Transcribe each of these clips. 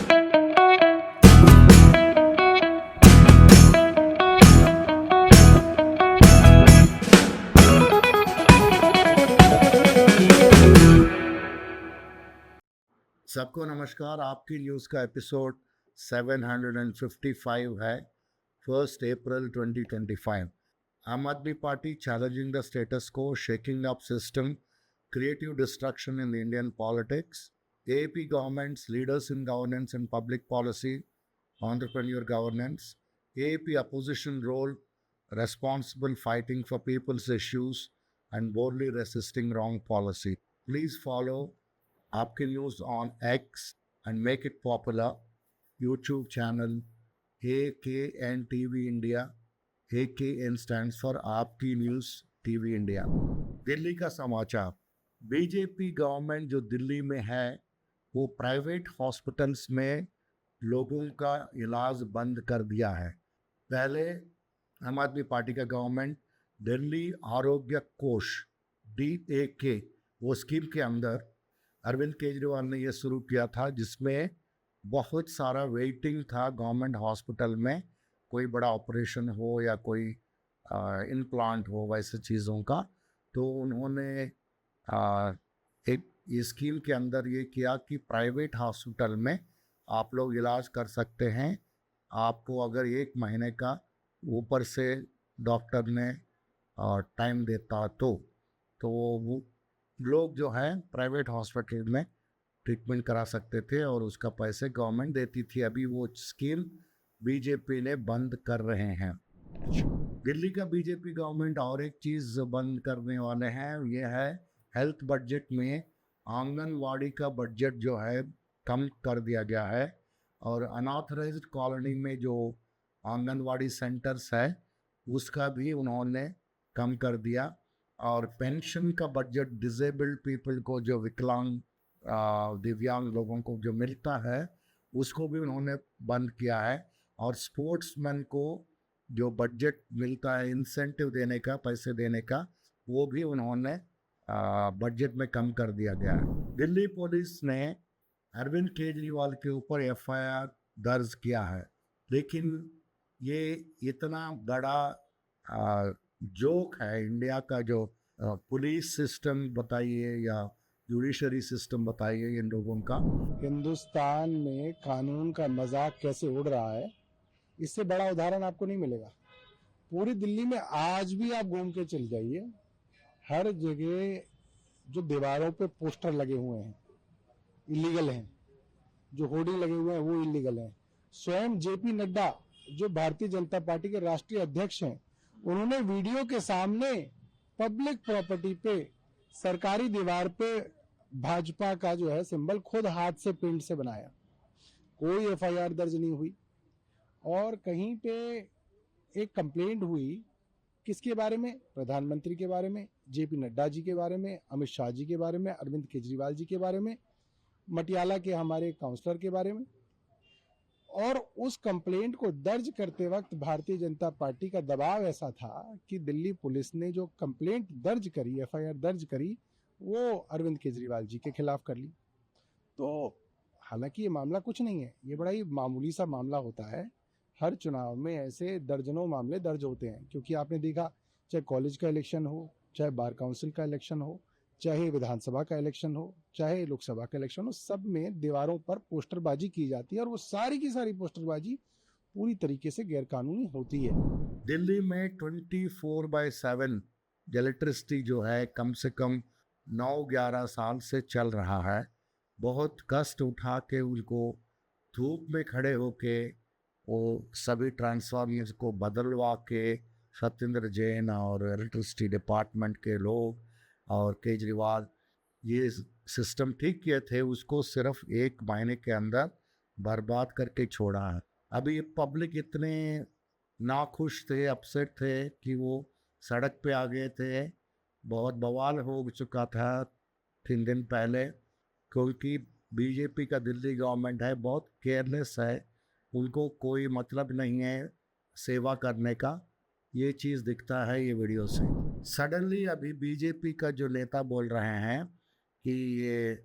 सबको नमस्कार। आपकी न्यूज़ का एपिसोड 755 है, 1 अप्रैल 2025। आम आदमी party challenging the status quo, shaking up system, creative destruction in Indian politics. AAP government's leaders in governance and public policy, entrepreneur governance. AAP opposition role, responsible fighting for people's issues and boldly resisting wrong policy. Please follow आपकी news on x and make it popular. YouTube channel AKN TV India. AKN stands for आपकी news TV India. Delhi का समाचार। BJP government जो दिल्ली में है वो private hospitals में लोगों का इलाज बंद कर दिया है। पहले आम आदमी पार्टी का गवर्नमेंट दिल्ली आरोग्य कोष DAK वो स्कीम के अंदर अरविंद केजरीवाल ने ये शुरू किया था, जिसमें बहुत सारा वेटिंग था गवर्नमेंट हॉस्पिटल में। कोई बड़ा ऑपरेशन हो या कोई इम्प्लांट हो, वैसे चीज़ों का, तो उन्होंने एक ये स्कीम के अंदर ये किया कि प्राइवेट हॉस्पिटल में आप लोग इलाज कर सकते हैं। आपको अगर 1 महीने का ऊपर से डॉक्टर ने टाइम देता तो वो लोग जो है प्राइवेट हॉस्पिटल में ट्रीटमेंट करा सकते थे और उसका पैसे गवर्नमेंट देती थी। अभी वो स्कीम बीजेपी ने बंद कर रहे हैं। दिल्ली का बीजेपी गवर्नमेंट और एक चीज़ बंद करने वाले हैं, ये है हेल्थ बजट में आंगनवाड़ी का बजट जो है कम कर दिया गया है और अनऑथराइज्ड कॉलोनी में जो आंगनवाड़ी सेंटर्स है उसका भी उन्होंने कम कर दिया। और पेंशन का बजट डिसेबल्ड पीपल को, जो विकलांग दिव्यांग लोगों को जो मिलता है, उसको भी उन्होंने बंद किया है। और स्पोर्ट्समैन को जो बजट मिलता है इंसेंटिव देने का, पैसे देने का, वो भी उन्होंने बजट में कम कर दिया गया है। दिल्ली पुलिस ने अरविंद केजरीवाल के ऊपर FIR दर्ज किया है, लेकिन ये इतना बड़ा जोक है। इंडिया का जो पुलिस सिस्टम बताइए या जुडिशरी सिस्टम बताइए इन लोगों का। हिंदुस्तान में कानून का मजाक कैसे उड़ रहा है, इससे बड़ा उदाहरण आपको नहीं मिलेगा। पूरी दिल्ली में आज भी आप घूम के चल जाइए, हर जगह जो दीवारों पे पोस्टर लगे हुए हैं इलीगल हैं, जो होर्डिंग लगे हुए हैं वो इलीगल हैं। स्वयं JP नड्डा जो भारतीय जनता पार्टी के राष्ट्रीय अध्यक्ष हैं, उन्होंने वीडियो के सामने पब्लिक प्रॉपर्टी पे सरकारी दीवार पे भाजपा का जो है सिंबल खुद हाथ से पेंट से बनाया। कोई FIR दर्ज नहीं हुई। और कहीं पे एक कंप्लेंट हुई किसके बारे में? प्रधानमंत्री के बारे में, JP नड्डा जी के बारे में, अमित शाह जी के बारे में, अरविंद केजरीवाल जी के बारे में, मटियाला के हमारे काउंसलर के बारे में। और उस कंप्लेंट को दर्ज करते वक्त भारतीय जनता पार्टी का दबाव ऐसा था कि दिल्ली पुलिस ने जो कंप्लेंट दर्ज करी, FIR दर्ज करी, वो अरविंद केजरीवाल जी के खिलाफ कर ली। तो हालांकि ये मामला कुछ नहीं है, ये बड़ा ही मामूली सा मामला होता है। हर चुनाव में ऐसे दर्जनों मामले दर्ज होते हैं, क्योंकि आपने देखा चाहे कॉलेज का इलेक्शन हो, चाहे बार काउंसिल का इलेक्शन हो, चाहे विधानसभा का इलेक्शन हो, चाहे लोकसभा का इलेक्शन हो, सब में दीवारों पर पोस्टरबाजी की जाती है और वो सारी की सारी पोस्टरबाजी पूरी तरीके से गैरकानूनी होती है। दिल्ली में 24/7 इलेक्ट्रिसिटी जो है कम से कम 9-11 साल से चल रहा है। बहुत कष्ट उठा के उनको धूप में खड़े होके वो सभी ट्रांसफार्मर्स को बदलवा के सत्येंद्र जैन और इलेक्ट्रिसिटी डिपार्टमेंट के लोग और केजरीवाल ये सिस्टम ठीक किए थे, उसको सिर्फ 1 महीने के अंदर बर्बाद करके छोड़ा है। अभी पब्लिक इतने नाखुश थे, अपसेट थे कि वो सड़क पे आ गए थे। बहुत बवाल हो चुका था 3 दिन पहले, क्योंकि बीजेपी का दिल्ली गवर्नमेंट है बहुत केयरलेस है, उनको कोई मतलब नहीं है सेवा करने का। ये चीज़ दिखता है ये वीडियो से। सडनली अभी बीजेपी का जो नेता बोल रहे हैं कि ये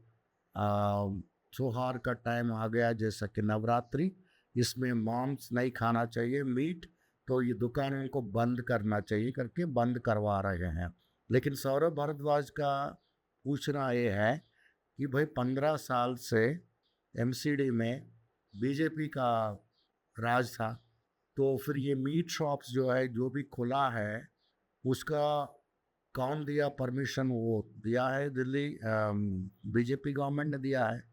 त्योहार का टाइम आ गया जैसा कि नवरात्रि, इसमें मांस नहीं खाना चाहिए, मीट, तो ये दुकानों को बंद करना चाहिए करके बंद करवा रहे हैं। लेकिन सौरभ भारद्वाज का पूछना ये है कि भाई 15 साल से एमसीडी में बीजेपी का राज था, तो फिर ये मीट शॉप्स जो है जो भी खुला है उसका कौन दिया परमिशन? वो दिया है दिल्ली बीजेपी गवर्नमेंट ने दिया है।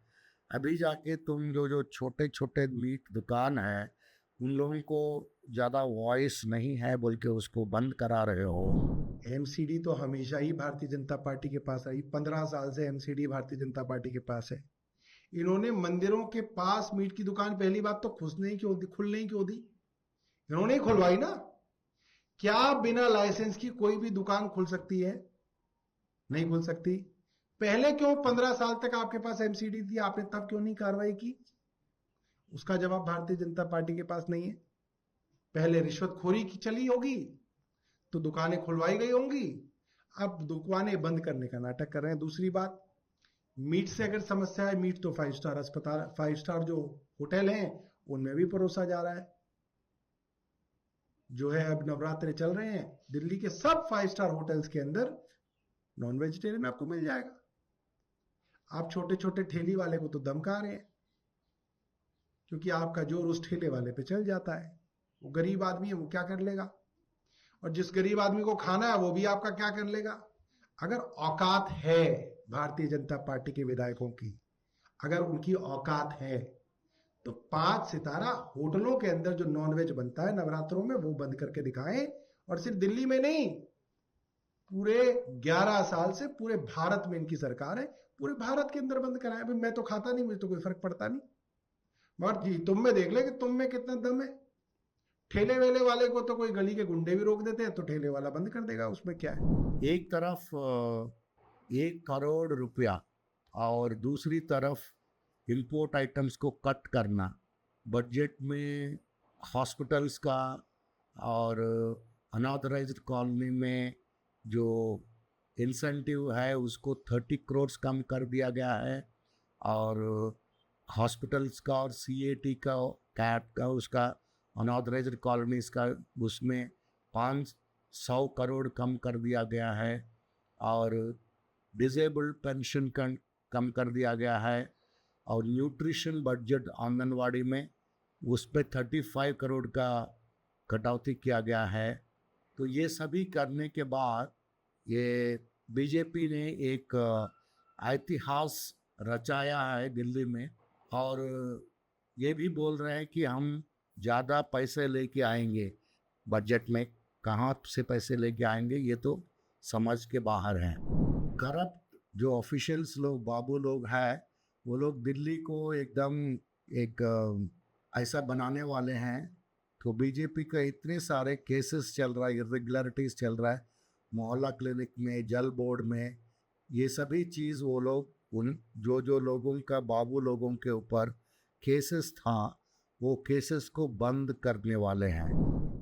अभी जाके तुम जो जो छोटे छोटे मीट दुकान है उन लोगों को ज़्यादा वॉइस नहीं है बोल के उसको बंद करा रहे हो। एमसीडी तो हमेशा ही भारतीय जनता पार्टी के पास रही, 15 साल से एमसीडी भारतीय जनता पार्टी के पास है। इन्होंने मंदिरों के पास मीट की दुकान पहली बात तो खुलने ही क्यों दी? इन्होंने ही खुलवाई ना। क्या बिना लाइसेंस की कोई भी दुकान खुल सकती है? नहीं खुल सकती। पहले क्यों 15 साल तक आपके पास एमसीडी थी, आपने तब क्यों नहीं कार्रवाई की? उसका जवाब भारतीय जनता पार्टी के पास नहीं है। पहले रिश्वतखोरी की चली होगी तो दुकानें खुलवाई गई होंगी, अब दुकानें बंद करने का नाटक कर रहे हैं। दूसरी बात, मीट से अगर समस्या है, मीट तो 5 स्टार अस्पताल, 5 स्टार जो होटल हैं उनमें भी परोसा जा रहा है। जो है अब नवरात्रे चल रहे हैं, दिल्ली के सब 5 स्टार होटल्स के अंदर नॉन वेजिटेरियन आपको मिल जाएगा। आप छोटे छोटे ठेली वाले को तो धमका रहे हैं, क्योंकि आपका जोर उस ठेले वाले पे चल जाता है। वो गरीब आदमी है, वो क्या कर लेगा? और जिस गरीब आदमी को खाना है वो भी आपका क्या कर लेगा? अगर औकात है भारतीय जनता पार्टी के विधायकों की, अगर उनकी औकात है तो 5 सितारा होटलों के अंदर जो नॉनवेज बनता है नवरात्रों में वो बंद करके दिखाएं। और सिर्फ दिल्ली में नहीं, पूरे 11 साल से पूरे भारत में इनकी सरकार है, पूरे भारत के अंदर बंद कराएं। अभी मैं तो खाता नहीं, मुझे तो कोई फर्क पड़ता नहीं, मगर जी तुम में देख ले कि तुम में कितना दम है। ठेले वेले वाले को तो कोई गली के गुंडे भी रोक देते हैं तो ठेले वाला बंद कर देगा, उसमें क्या है? एक तरफ 1 करोड़ रुपया और दूसरी तरफ इंपोर्ट आइटम्स को कट करना, बजट में हॉस्पिटल्स का और अनऑथराइज्ड कॉलोनी में जो इंसेंटिव है उसको 30 करोड़ कम कर दिया गया है, और हॉस्पिटल्स का और सीएटी का कैप का उसका अनऑथराइज्ड कॉलोनीज का उसमें 500 करोड़ कम कर दिया गया है, और डिसेबल्ड पेंशन कम कर दिया गया है, और न्यूट्रिशन बजट आंगनवाड़ी में उस पर 35 करोड़ का कटौती किया गया है। तो ये सभी करने के बाद ये बीजेपी ने एक इतिहास रचाया है दिल्ली में, और ये भी बोल रहे हैं कि हम ज़्यादा पैसे लेके आएंगे बजट में। कहाँ से पैसे लेके आएंगे ये तो समझ के बाहर हैं। करप्ट जो ऑफिशियल्स लोग, बाबू लोग हैं, वो लोग दिल्ली को एकदम एक ऐसा बनाने वाले हैं। तो बीजेपी का इतने सारे केसेस चल रहा है, इरेगुलरिटीज चल रहा है मोहल्ला क्लिनिक में, जल बोर्ड में, ये सभी चीज़ वो लोग उन जो लोगों का, बाबू लोगों के ऊपर केसेस था, वो केसेस को बंद करने वाले हैं।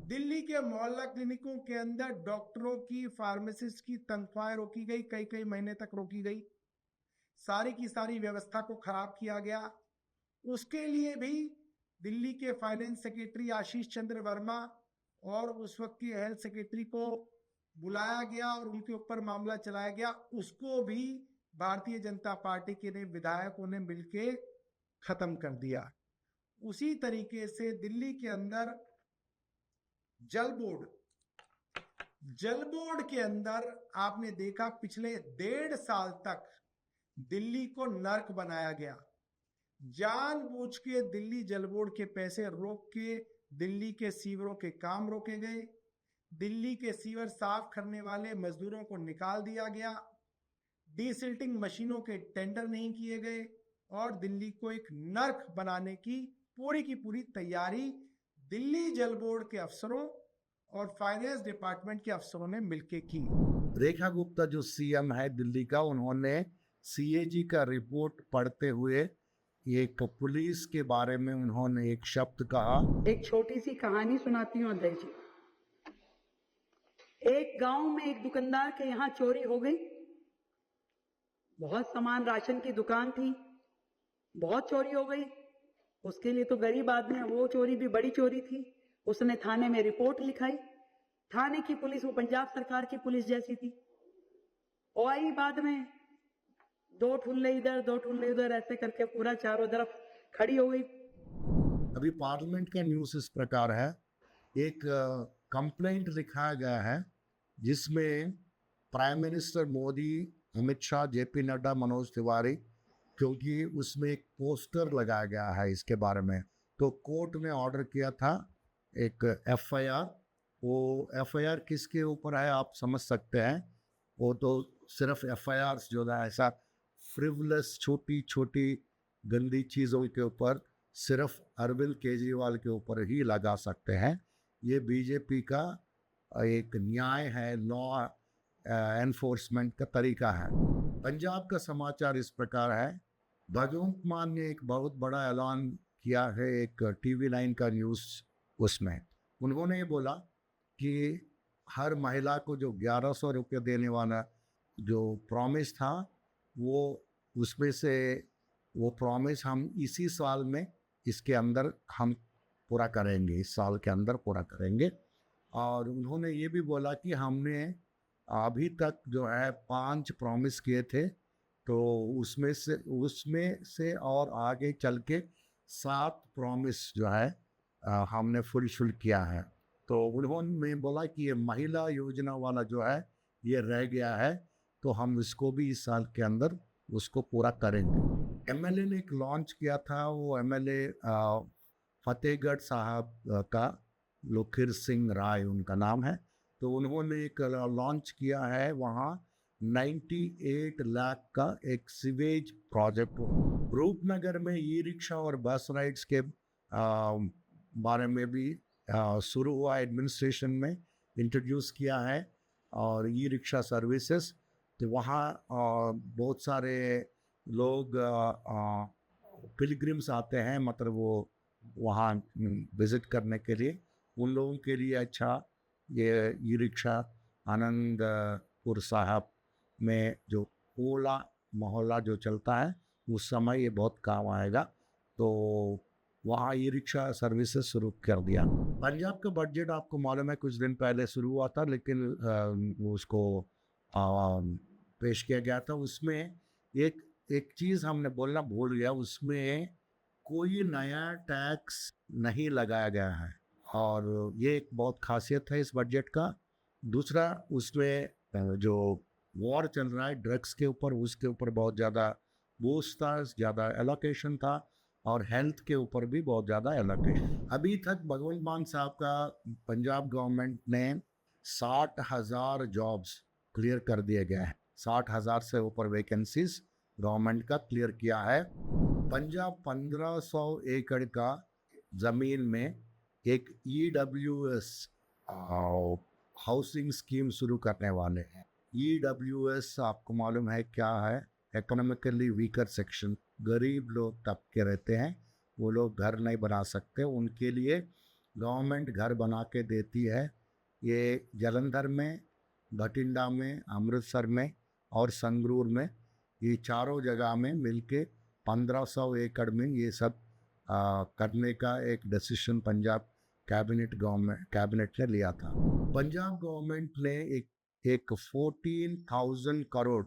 दिल्ली के मोहल्ला क्लिनिकों के अंदर डॉक्टरों की, फार्मासिस्ट की तनख्वाहें रोकी गई, कई महीने तक रोकी गई, सारी की सारी व्यवस्था को खराब किया गया। उसके लिए भी दिल्ली के फाइनेंस सेक्रेटरी आशीष चंद्र वर्मा और उस वक्त की हेल्थ सेक्रेटरी को बुलाया गया और उनके ऊपर मामला चलाया गया। उसको भी भारतीय जनता पार्टी के विधायकों ने मिलके खत्म कर दिया। उसी तरीके से दिल्ली के अंदर जल बोर्ड के अंदर आपने देखा पिछले 1.5 साल तक दिल्ली को नर्क बनाया गया। जानबूझ के दिल्ली जल बोर्ड के पैसे रोक के दिल्ली के सीवरों के काम रोके गए, दिल्ली के सीवर साफ करने वाले मजदूरों को निकाल दिया गया, डीसिल्टिंग मशीनों के टेंडर नहीं किए गए, और दिल्ली को एक नर्क बनाने की पूरी तैयारी दिल्ली जल बोर्ड के अफसरों और फाइनेंस डिपार्टमेंट के अफसरों ने मिलकर की। रेखा गुप्ता जो सीएम है दिल्ली का, उन्होंने सीएजी का रिपोर्ट पढ़ते हुए एक पुलिस के बारे में उन्होंने एक शब्द कहा। एक छोटी सी कहानी सुनाती हूँ अध्यक्ष जी। एक गांव में एक दुकानदार के यहाँ चोरी हो गई। बहुत सामान, राशन की दुकान थी। बहुत चोरी हो गई। उसके लिए तो गरीब आदमी है, वो चोरी भी बड़ी चोरी थी। उसने थाने में रिपोर्ट लिखाई। थाने की पुलिस वो पंजाब सरकार की पुलिस जैसी थी। वो आई बाद में, दो ठुल्ले इधर दो ठुल्ले उधर ऐसे करके पूरा चारों तरफ खड़ी हो गई। अभी पार्लियामेंट का न्यूज़ इस प्रकार है, एक कंप्लेंट लिखा गया है जिसमें prime minister Modi, Amit Shah, JP Nadda, Manoj Tiwari, क्योंकि उसमें एक पोस्टर लगाया गया है इसके बारे में, तो कोर्ट ने ऑर्डर किया था एक एफआईआर। वो एफआईआर किसके ऊपर है आप समझ सकते हैं। वो तो सिर्फ एफआईआर जो है ऐसा फ्रिवलेस छोटी छोटी गंदी चीज़ों के ऊपर सिर्फ अरविंद केजरीवाल के ऊपर ही लगा सकते हैं। ये बीजेपी का एक न्याय है, लॉ एनफोर्समेंट का तरीका है। पंजाब का समाचार इस प्रकार है, भगवंत मान ने एक बहुत बड़ा ऐलान किया है एक टीवी 9 का न्यूज़। उसमें उन्होंने ये बोला कि हर महिला को जो 1100 रुपये देने वाला जो प्रॉमिस था, वो उसमें से वो प्रॉमिस हम इसी साल में इसके अंदर हम पूरा करेंगे, इस साल के अंदर पूरा करेंगे। और उन्होंने ये भी बोला कि हमने अभी तक जो है 5 प्रॉमिस किए थे, तो उसमें से और आगे चल के 7 प्रॉमिस जो है हमने फुलफिल किया है। तो उन्होंने बोला कि ये महिला योजना वाला जो है ये रह गया है, तो हम इसको भी इस साल के अंदर उसको पूरा करेंगे। एमएलए ने एक लॉन्च किया था, वो एमएलए फतेहगढ़ साहब का लोखिर सिंह राय उनका नाम है। तो उन्होंने एक लॉन्च किया है वहाँ 98 लाख का एक सीवेज प्रोजेक्ट। रूपनगर में ई रिक्शा और बस राइड्स के बारे में भी शुरू हुआ, एडमिनिस्ट्रेशन में इंट्रोड्यूस किया है और ई रिक्शा सर्विसेज। तो वहाँ बहुत सारे लोग पिलग्रिम्स आते हैं, मतलब वो वहाँ विज़िट करने के लिए, उन लोगों के लिए अच्छा ये ई रिक्शा आनंदपुर साहब में जो ओला मोहल्ला जो चलता है उस समय ये बहुत काम आएगा। तो वहाँ ई रिक्शा सर्विसेज शुरू कर दिया। पंजाब का बजट आपको मालूम है कुछ दिन पहले शुरू हुआ था, लेकिन उसको पेश किया गया था। उसमें एक चीज़ हमने बोलना भूल गया, उसमें कोई नया टैक्स नहीं लगाया गया है और ये एक बहुत खासियत है इस बजट का। दूसरा, उसमें जो वॉर चल रहा है ड्रग्स के ऊपर, उसके ऊपर बहुत ज़्यादा बूस्ट था, ज़्यादा एलोकेशन था, और हेल्थ के ऊपर भी बहुत ज़्यादा एलोकेशन। अभी तक भगवंत मान साहब का पंजाब गवर्नमेंट ने 60,000 जॉब्स क्लियर कर दिए गए हैं। 60,000 से ऊपर वैकेंसीज गवर्नमेंट का क्लियर किया है। पंजाब 1500 एकड़ का ज़मीन में एक EWS हाउसिंग स्कीम शुरू करने वाले हैं। EWS आपको मालूम है क्या है? इकोनॉमिकली वीकर सेक्शन, गरीब लोग तबके रहते हैं, वो लोग घर नहीं बना सकते, उनके लिए गवर्नमेंट घर बना के देती है। ये जालंधर में, बठिंडा में, अमृतसर में और संगरूर में, ये चारों जगह में मिलके 1500 एकड़ में ये सब करने का एक डिसीजन पंजाब कैबिनेट ने लिया था। पंजाब गवर्नमेंट ने एक 14,000 करोड़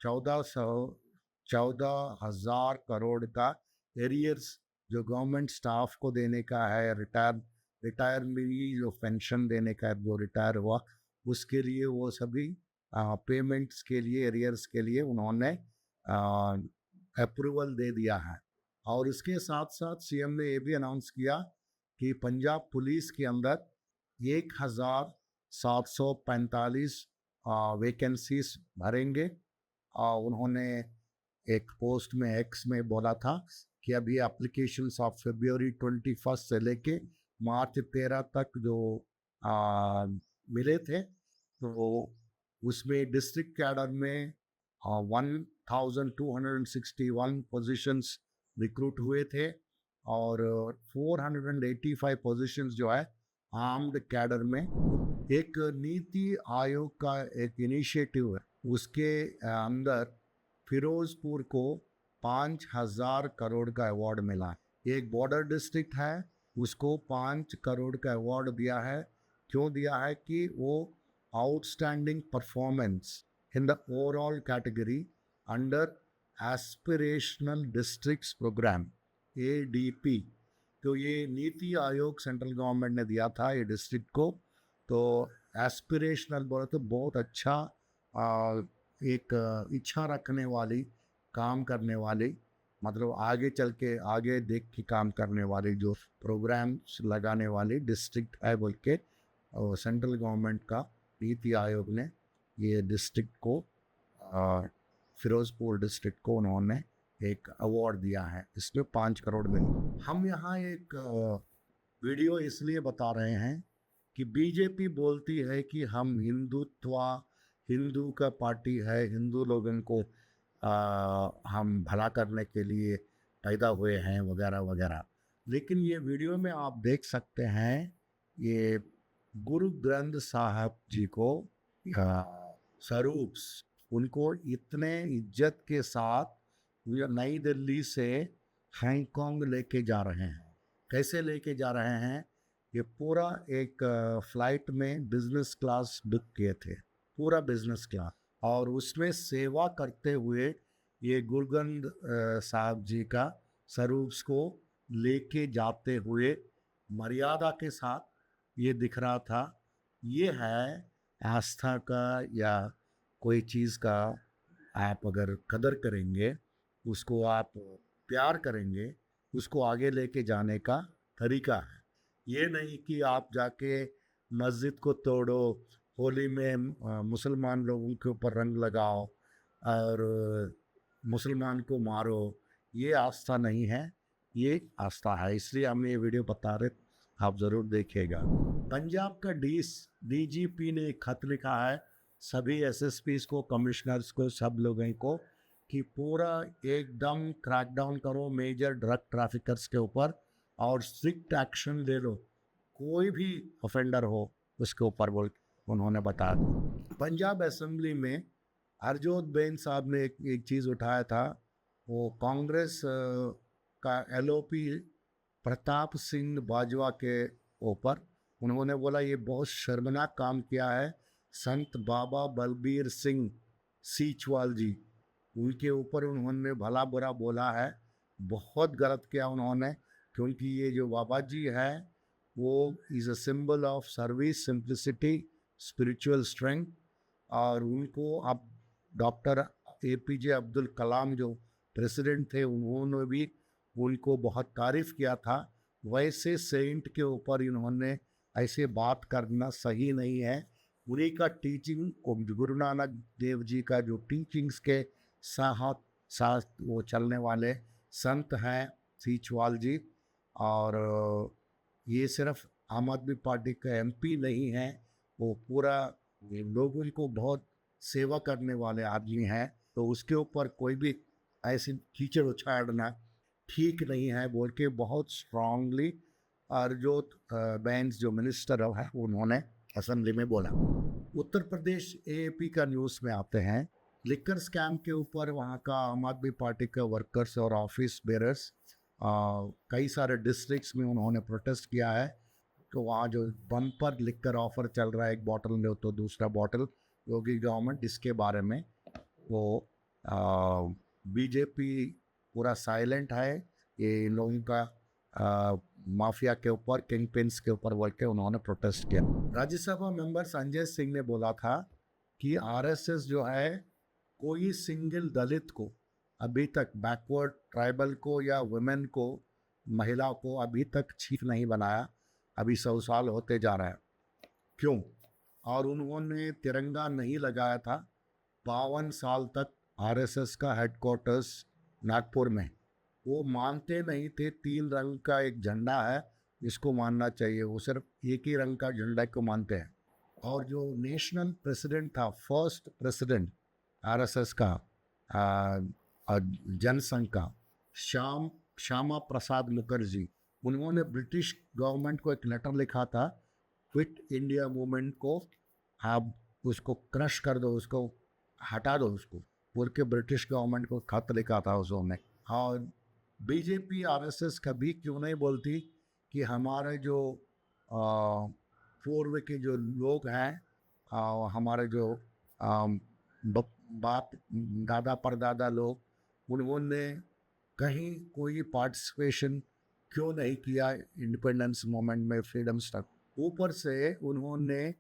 14,000 करोड़ का एरियर्स जो गवर्नमेंट स्टाफ को देने का है, रिटायरमेंट जो पेंशन देने का है, जो रिटायर हुआ उसके लिए, वो सभी पेमेंट्स के लिए, एरियर्स के लिए उन्होंने अप्रूवल दे दिया है। और इसके साथ साथ सीएम ने ये भी अनाउंस किया कि पंजाब पुलिस के अंदर 1,745 वैकेंसीज भरेंगे। उन्होंने एक पोस्ट में एक्स में बोला था कि अभी एप्लीकेशंस ऑफ February 21 से लेके मार्च 13 तक जो मिले थे, तो उसमें डिस्ट्रिक्ट कैडर में 1,261 पोजीशंस रिक्रूट हुए थे और 485 पोजीशंस जो है आर्म्ड कैडर में। एक नीति आयोग का एक इनिशिएटिव है, उसके अंदर फिरोजपुर को 5,000 करोड़ का अवार्ड मिला। एक बॉर्डर डिस्ट्रिक्ट है, उसको 5 करोड़ का अवार्ड दिया है। क्यों दिया है? कि वो outstanding performance in the overall category under aspirational districts programme ADP। तो ये नीति आयोग सेंट्रल गवर्नमेंट ने दिया था ये डिस्ट्रिक्ट को। तो एस्पिरेशनल बोले तो बहुत अच्छा एक इच्छा रखने वाली, काम करने वाली, मतलब आगे चल के आगे देख के काम करने वाली जो प्रोग्राम्स लगाने वाली डिस्ट्रिक्ट है बोल के सेंट्रल गवर्नमेंट का नीति आयोग ने ये डिस्ट्रिक्ट को फिरोजपुर डिस्ट्रिक्ट को उन्होंने एक अवार्ड दिया है। इसमें 5 करोड़ मिले। हम यहाँ एक वीडियो इसलिए बता रहे हैं कि बीजेपी बोलती है कि हम हिंदू का पार्टी है, हिंदू लोगों को हम भला करने के लिए पैदा हुए हैं वगैरह वगैरह। लेकिन ये वीडियो में आप देख सकते हैं ये गुरु ग्रंथ साहब जी को स्वरूप्स उनको इतने इज्जत के साथ नई दिल्ली से हांगकांग लेके जा रहे हैं। कैसे लेके जा रहे हैं? ये पूरा एक फ्लाइट में बिजनेस क्लास बुक किए थे, पूरा बिजनेस क्लास, और उसमें सेवा करते हुए ये गुरु ग्रंथ साहब जी का स्वरूप्स को लेके जाते हुए मर्यादा के साथ ये दिख रहा था। ये है आस्था का या कोई चीज़ का आप अगर कदर करेंगे, उसको आप प्यार करेंगे, उसको आगे लेके जाने का तरीका है। ये नहीं कि आप जाके मस्जिद को तोड़ो, होली में मुसलमान लोगों के ऊपर रंग लगाओ और मुसलमान को मारो। ये आस्था नहीं है, ये आस्था है। इसलिए हम ये वीडियो बता रहे, आप ज़रूर देखिएगा। पंजाब का DGP ने एक खत लिखा है सभी SSPs को, कमिश्नर्स को, सब लोगों को कि पूरा एकदम क्रैकडाउन करो मेजर ड्रग ट्रैफिकर्स के ऊपर और स्ट्रिक्ट एक्शन ले लो, कोई भी ऑफेंडर हो उसके ऊपर बोल उन्होंने बताया। पंजाब असेंबली में हरजोत बेन साहब ने एक चीज़ उठाया था, वो कांग्रेस का LOP प्रताप सिंह बाजवा के ऊपर। उन्होंने बोला ये बहुत शर्मनाक काम किया है संत बाबा बलबीर सिंह सीचवाल जी, उनके ऊपर उन्होंने भला बुरा बोला है, बहुत गलत किया उन्होंने। क्योंकि ये जो बाबा जी है वो is a symbol of service, simplicity, spiritual strength. और उनको अब डॉक्टर APJ अब्दुल कलाम जो प्रेसिडेंट थे उन्होंने भी उनको बहुत तारीफ़ किया था। वैसे सेंट के ऊपर इन्होंने ऐसे बात करना सही नहीं है। उन्हीं का टीचिंग, गुरु नानक देव जी का जो टीचिंग्स के साथ वो चलने वाले संत हैं सीचवाल जी। और ये सिर्फ आम आदमी पार्टी का MP नहीं है, वो पूरा लोगों को बहुत सेवा करने वाले आदमी हैं। तो उसके ऊपर कोई भी ऐसी कीचड़ उछाड़ना ठीक नहीं है बोल के बहुत स्ट्रांगली हरजोत बेंस जो मिनिस्टर है उन्होंने असेंबली में बोला। उत्तर प्रदेश AAP का न्यूज़ में आते हैं। लिकर स्कैम के ऊपर वहाँ का आम आदमी पार्टी का वर्कर्स और ऑफिस बेरर्स कई सारे डिस्ट्रिक्ट्स में उन्होंने प्रोटेस्ट किया है। तो वहाँ जो बम्पर लिकर ऑफर चल रहा है, एक बॉटल लो तो दूसरा बॉटल, योगी गवर्नमेंट, इसके बारे में वो BJP पूरा साइलेंट है। ये इन लोगों का माफिया के ऊपर, किंग पिन्स के ऊपर बोल के उन्होंने प्रोटेस्ट किया। राज्यसभा मेंबर संजय सिंह ने बोला था कि RSS जो है कोई सिंगल दलित को अभी तक, बैकवर्ड ट्राइबल को या वुमेन को, महिला को अभी तक चीफ नहीं बनाया। अभी 100 साल होते जा रहा है, क्यों? और उन्होंने तिरंगा नहीं लगाया था 52 साल तक। RSS का हेडक्वार्टर्स नागपुर में, वो मानते नहीं थे 3 रंग का एक झंडा है, इसको मानना चाहिए। वो सिर्फ एक ही रंग का झंडा को मानते हैं। और जो नेशनल प्रेसिडेंट था, फर्स्ट प्रेसिडेंट RSS का जनसंघ का, श्यामा प्रसाद मुखर्जी, उन्होंने ब्रिटिश गवर्नमेंट को एक लेटर लिखा था, क्विट इंडिया मूवमेंट को आप उसको क्रश कर दो, उसको हटा दो, उसको बोल के ब्रिटिश गवर्नमेंट को खत लिखा था उन्होंने। और बीजेपी आरएसएस कभी क्यों नहीं बोलती कि हमारे जो पूर्व के जो लोग हैं, हमारे जो बाप दादा परदादा लोग, उन्होंने कहीं कोई पार्टिसिपेशन क्यों नहीं किया इंडिपेंडेंस मूवमेंट में, फ्रीडम स्ट्रगल। ऊपर से उन्होंने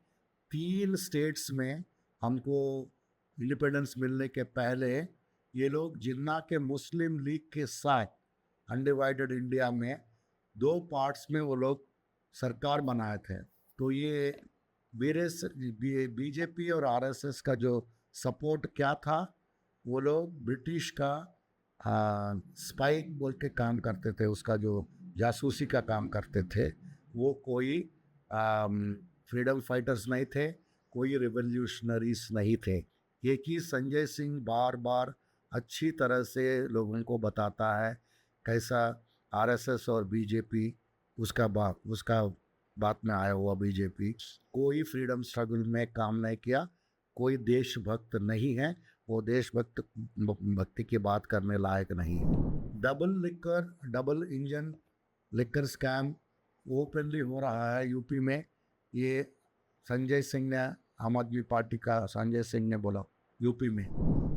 3 स्टेट्स में हमको इंडिपेंडेंस मिलने के पहले ये लोग जिन्ना के मुस्लिम लीग के साथ अनडिवाइडेड इंडिया में 2 पार्ट्स में वो लोग सरकार बनाए थे। तो ये बीजेपी और आरएसएस का जो सपोर्ट क्या था, वो लोग ब्रिटिश का स्पाइक बोल के काम करते थे, उसका जो जासूसी का काम करते थे। वो कोई फ्रीडम फाइटर्स नहीं थे, कोई रिवोल्यूशनरीज नहीं थे। ये कि संजय सिंह बार बार अच्छी तरह से लोगों को बताता है कैसा आरएसएस और बीजेपी, उसका बात में आया हुआ बीजेपी कोई फ्रीडम स्ट्रगल में काम नहीं किया, कोई देशभक्त नहीं है, वो भक्ति की बात करने लायक नहीं है। Double engine liquor scam openly हो रहा है यूपी में। ये संजय सिंह ने, आम आदमी पार्टी का संजय सिंह ने बोला यूपी में।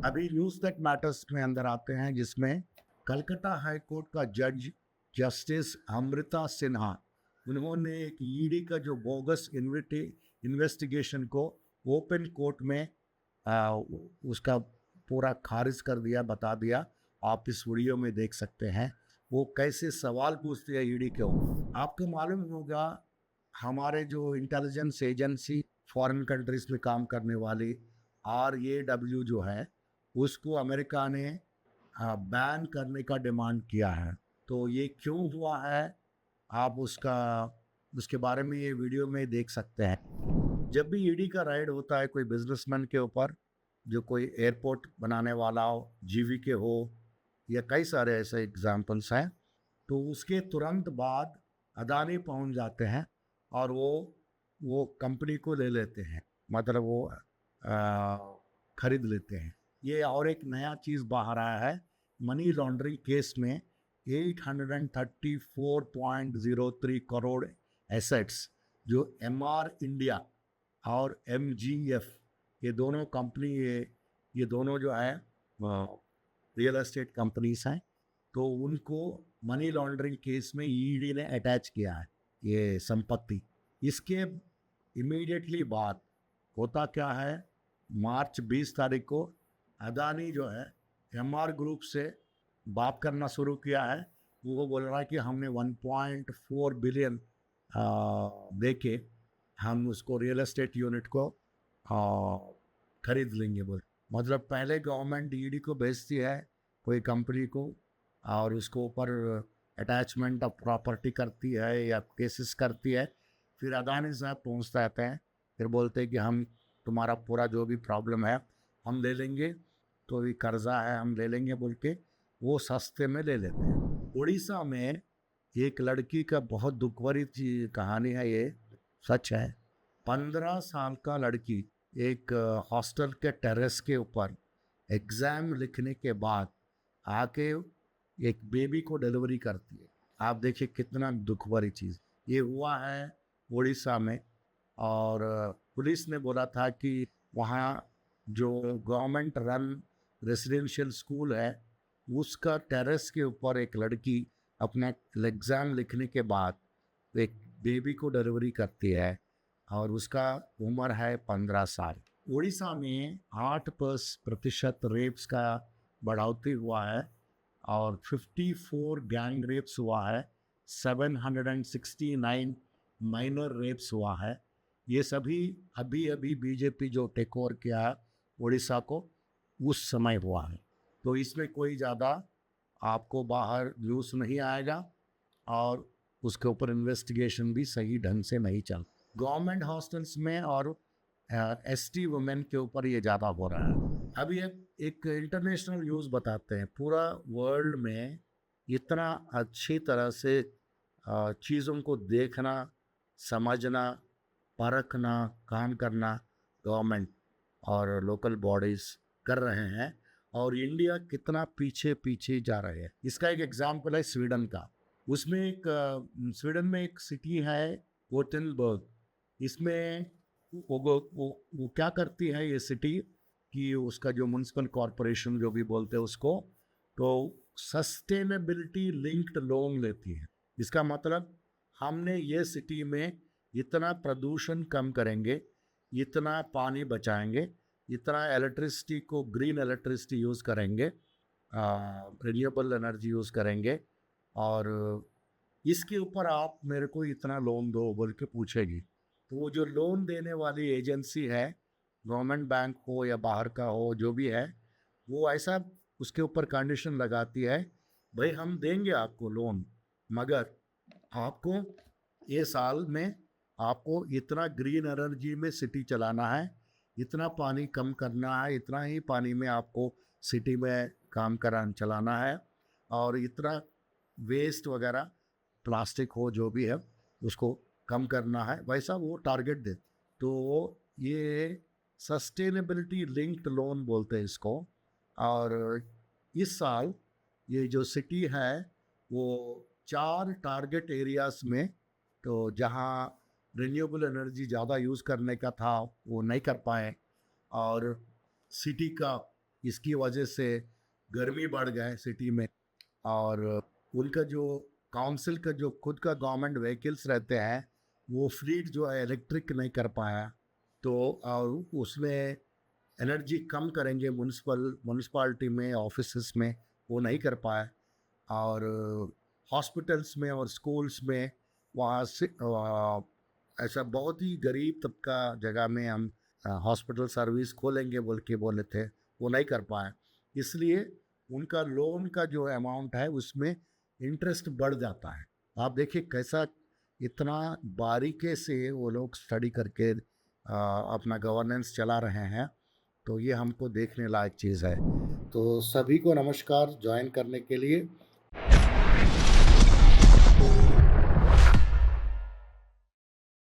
अभी न्यूज़ दैट मैटर्स में अंदर आते हैं, जिसमें कलकत्ता हाई कोर्ट का जज जस्टिस अमृता सिन्हा, उन्होंने एक ईडी का जो बोगस इन्वेस्टिगेशन को ओपन कोर्ट में उसका पूरा खारिज कर दिया, बता दिया। आप इस वीडियो में देख सकते हैं वो कैसे सवाल पूछती है ईडी को। आपको मालूम होगा हमारे जो इंटेलिजेंस एजेंसी फॉरेन कंट्रीज में काम करने वाली RAW जो है, उसको अमेरिका ने बैन करने का डिमांड किया है। तो ये क्यों हुआ है, आप उसके बारे में ये वीडियो में देख सकते हैं। जब भी ईडी का राइड होता है कोई बिजनेसमैन के ऊपर, जो कोई एयरपोर्ट बनाने वाला हो, GVK हो, या कई सारे ऐसे एग्जाम्पल्स हैं, तो उसके तुरंत बाद अदानी पहुंच जाते हैं और वो कंपनी को ले लेते हैं, मतलब वो खरीद लेते हैं। ये और एक नया चीज़ बाहर आया है, मनी लॉन्ड्रिंग केस में 834.03 करोड़ एसेट्स जो MR इंडिया और MGF, ये दोनों कंपनी, ये दोनों जो है रियल एस्टेट कंपनीज हैं, तो उनको मनी लॉन्ड्रिंग केस में ईडी ने अटैच किया है ये संपत्ति। इसके इमीडिएटली बाद होता क्या है, मार्च 20 तारीख को अदानी जो है MR ग्रुप से बात करना शुरू किया है। वो बोल रहा है कि हमने 1.4 बिलियन दे के हम उसको रियल एस्टेट यूनिट को खरीद लेंगे बोल। मतलब पहले गवर्नमेंट ईडी को भेजती है कोई कंपनी को और उसको ऊपर अटैचमेंट ऑफ प्रॉपर्टी करती है या केसेस करती है, फिर अदानी साहब पहुँचते रहते हैं, फिर बोलते हैं कि हम तुम्हारा पूरा जो भी प्रॉब्लम है हम ले लेंगे, तो भी कर्जा है हम ले लेंगे बोल के वो सस्ते में ले लेते हैं। उड़ीसा में एक लड़की का बहुत दुख भरी कहानी है, ये सच है। 15 साल का लड़की एक हॉस्टल के टेरेस के ऊपर एग्ज़ाम लिखने के बाद आके एक बेबी को डिलीवरी करती है। आप देखिए कितना दुख भरी चीज़ ये हुआ है उड़ीसा में। और पुलिस ने बोला था कि वहाँ जो गवर्नमेंट रन रेसिडेंशियल स्कूल है, उसका टेरेस के ऊपर एक लड़की अपना एग्ज़ाम लिखने के बाद एक बेबी को डिलीवरी करती है और उसका उम्र है 15 साल। उड़ीसा में 8% रेप्स का बढ़ोतरी हुआ है और 54 गैंग रेप्स हुआ है, 769 माइनर रेप्स हुआ है। ये सभी अभी बीजेपी जो टेक ओवर किया है उड़ीसा को, उस समय हुआ है। तो इसमें कोई ज़्यादा आपको बाहर न्यूज़ नहीं आएगा और उसके ऊपर इन्वेस्टिगेशन भी सही ढंग से नहीं चल। गवर्नमेंट हॉस्टल्स में और ST वुमेन के ऊपर ये ज़्यादा हो रहा है। अभी एक इंटरनेशनल न्यूज़ बताते हैं। पूरा वर्ल्ड में इतना अच्छी तरह से चीज़ों को देखना, समझना, परखना, काम करना गवर्नमेंट और लोकल बॉडीज़ कर रहे हैं, और इंडिया कितना पीछे पीछे जा रहे हैं। इसका एक एग्जाम्पल है स्वीडन का। उसमें एक स्वीडन में एक सिटी है गोटेनबर्ग। इसमें वो क्या करती है ये सिटी कि उसका जो म्युनिसिपल कॉरपोरेशन जो भी बोलते हैं उसको, तो सस्टेनेबिलिटी लिंक्ड लोन लेती है। इसका मतलब हमने ये सिटी में इतना प्रदूषण कम करेंगे, इतना पानी बचाएंगे, इतना इलेक्ट्रिसिटी को ग्रीन इलेक्ट्रिसिटी यूज़ करेंगे, रिन्यूएबल एनर्जी यूज़ करेंगे, और इसके ऊपर आप मेरे को इतना लोन दो बोल के पूछेगी। तो वो जो लोन देने वाली एजेंसी है, गवर्नमेंट बैंक हो या बाहर का हो जो भी है, वो ऐसा उसके ऊपर कंडीशन लगाती है, भाई हम देंगे आपको लोन, मगर आपको ये साल में आपको इतना ग्रीन एनर्जी में सिटी चलाना है, इतना पानी कम करना है, इतना ही पानी में आपको सिटी में काम चलाना है, और इतना वेस्ट वगैरह प्लास्टिक हो जो भी है उसको कम करना है, वैसा वो टारगेट दे। तो ये सस्टेनेबिलिटी लिंक्ड लोन बोलते हैं इसको। और इस साल ये जो सिटी है वो 4 टारगेट एरियाज में, तो जहाँ रिन्यूएबल एनर्जी ज़्यादा यूज़ करने का था वो नहीं कर पाए, और सिटी का इसकी वजह से गर्मी बढ़ गए सिटी में, और उनका जो काउंसिल का जो खुद का गवर्नमेंट व्हीकल्स रहते हैं वो फ्लीट जो है इलेक्ट्रिक नहीं कर पाया, तो और उसमें एनर्जी कम करेंगे म्यूनसिपालिटी में, ऑफिसेस में, वो नहीं कर पाए। और हॉस्पिटल्स में और स्कूल्स में वहाँ से ऐसा बहुत ही गरीब तबका जगह में हम हॉस्पिटल सर्विस खोलेंगे बोल के बोले थे, वो नहीं कर पाए। इसलिए उनका लोन का जो अमाउंट है उसमें इंटरेस्ट बढ़ जाता है। आप देखिए कैसा इतना बारीकी से वो लोग स्टडी करके अपना गवर्नेंस चला रहे हैं, तो ये हमको देखने लायक चीज़ है। तो सभी को नमस्कार ज्वाइन करने के लिए।